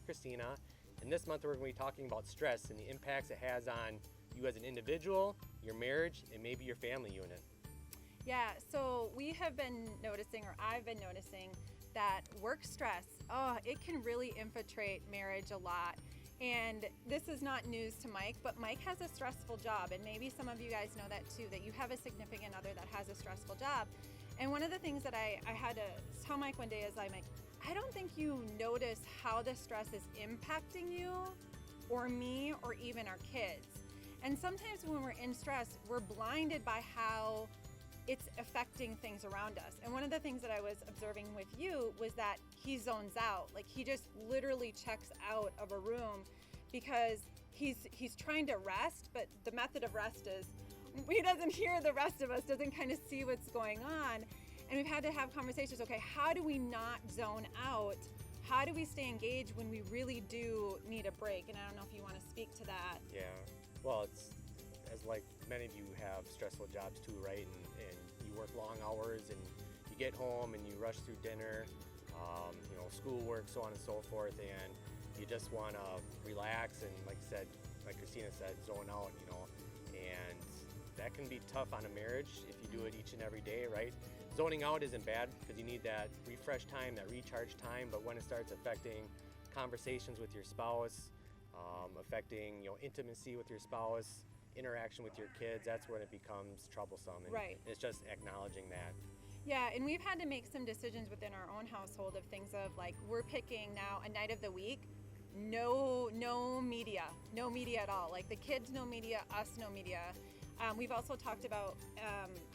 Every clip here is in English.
Christina, and this month we're going to be talking about stress and the impacts it has on you as an individual, your marriage, and maybe your family unit. Yeah, so we have been noticing, or I've been noticing, that work stress, it can really infiltrate marriage a lot. And this is not news to Mike, but Mike has a stressful job, and maybe some of you guys know that too, that you have a significant other that has a stressful job. And one of the things that I had to tell Mike one day is I'm like, I don't think you notice how the stress is impacting you or me or even our kids. And sometimes when we're in stress, we're blinded by how it's affecting things around us. And one of the things that I was observing with you was that he zones out. Like he just literally checks out of a room because he's trying to rest, but the method of rest is he doesn't hear the rest of us, doesn't kind of see what's going on. And we've had to have conversations, okay, how do we not zone out? How do we stay engaged when we really do need a break? And I don't know if you want to speak to that. Yeah, well, it's as like many of you have stressful jobs too, right? And you work long hours and you get home and you rush through dinner, schoolwork, so on and so forth, and you just want to relax and like Christina said, zone out, and that can be tough on a marriage if you do it each and every day, right? Zoning out isn't bad because you need that refresh time, that recharge time, but when it starts affecting conversations with your spouse, affecting intimacy with your spouse, interaction with your kids, that's when it becomes troublesome. And right. It's just acknowledging that. Yeah, and we've had to make some decisions within our own household of things of like we're picking now a night of the week, no media at all. Like the kids, no media, us, no media. We've also talked about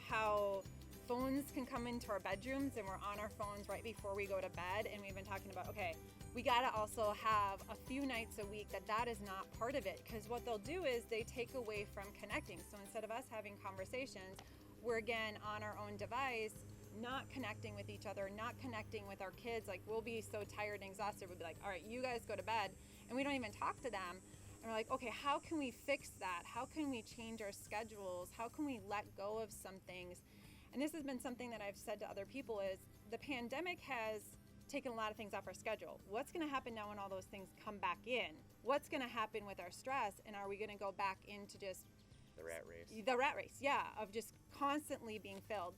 how phones can come into our bedrooms and we're on our phones right before we go to bed, and we've been talking about, okay, we got to also have a few nights a week that is not part of it, because what they'll do is they take away from connecting. So instead of us having conversations, we're again on our own device, not connecting with each other, not connecting with our kids. Like we'll be so tired and exhausted, we'll be like, all right, you guys go to bed, and we don't even talk to them. And we're like, okay, how can we fix that? How can we change our schedules? How can we let go of some things? And this has been something that I've said to other people is the pandemic has taken a lot of things off our schedule. What's going to happen now when all those things come back in? What's going to happen with our stress? And are we going to go back into just the rat race? The rat race, yeah, of just constantly being filled.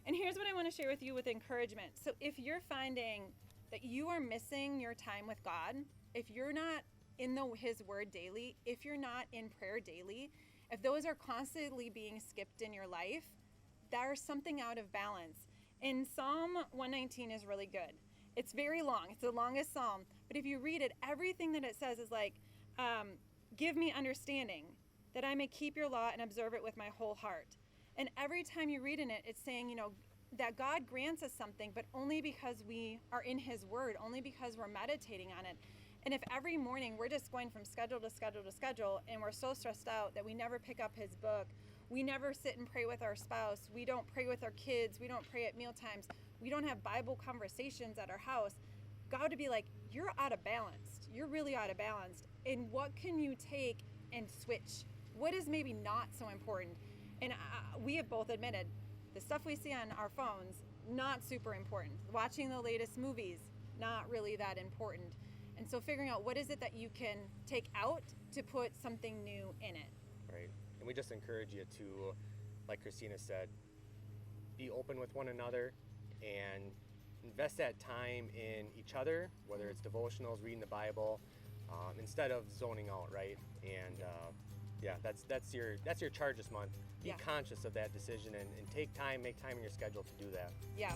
And here's what I want to share with you with encouragement. So if you're finding that you are missing your time with God, if you're not in His Word daily, if you're not in prayer daily, if those are constantly being skipped in your life, there's something out of balance. And Psalm 119 is really good. It's very long. It's the longest psalm. But if you read it, everything that it says is like, give me understanding that I may keep your law and observe it with my whole heart. And every time you read in it, it's saying, that God grants us something, but only because we are in His Word, only because we're meditating on it. And if every morning we're just going from schedule to schedule to schedule, and we're so stressed out that we never pick up His book, we never sit and pray with our spouse, we don't pray with our kids, we don't pray at meal times, we don't have Bible conversations at our house, God would be like, you're out of balance. You're really out of balance. And what can you take and switch? What is maybe not so important? And we have both admitted, the stuff we see on our phones, not super important. Watching the latest movies, not really that important. And so figuring out what is it that you can take out to put something new in it. Right. And we just encourage you to, like Christina said, be open with one another and invest that time in each other, whether it's devotionals, reading the Bible, instead of zoning out, right? And that's your charge this month. Be conscious of that decision and make time in your schedule to do that. Yeah.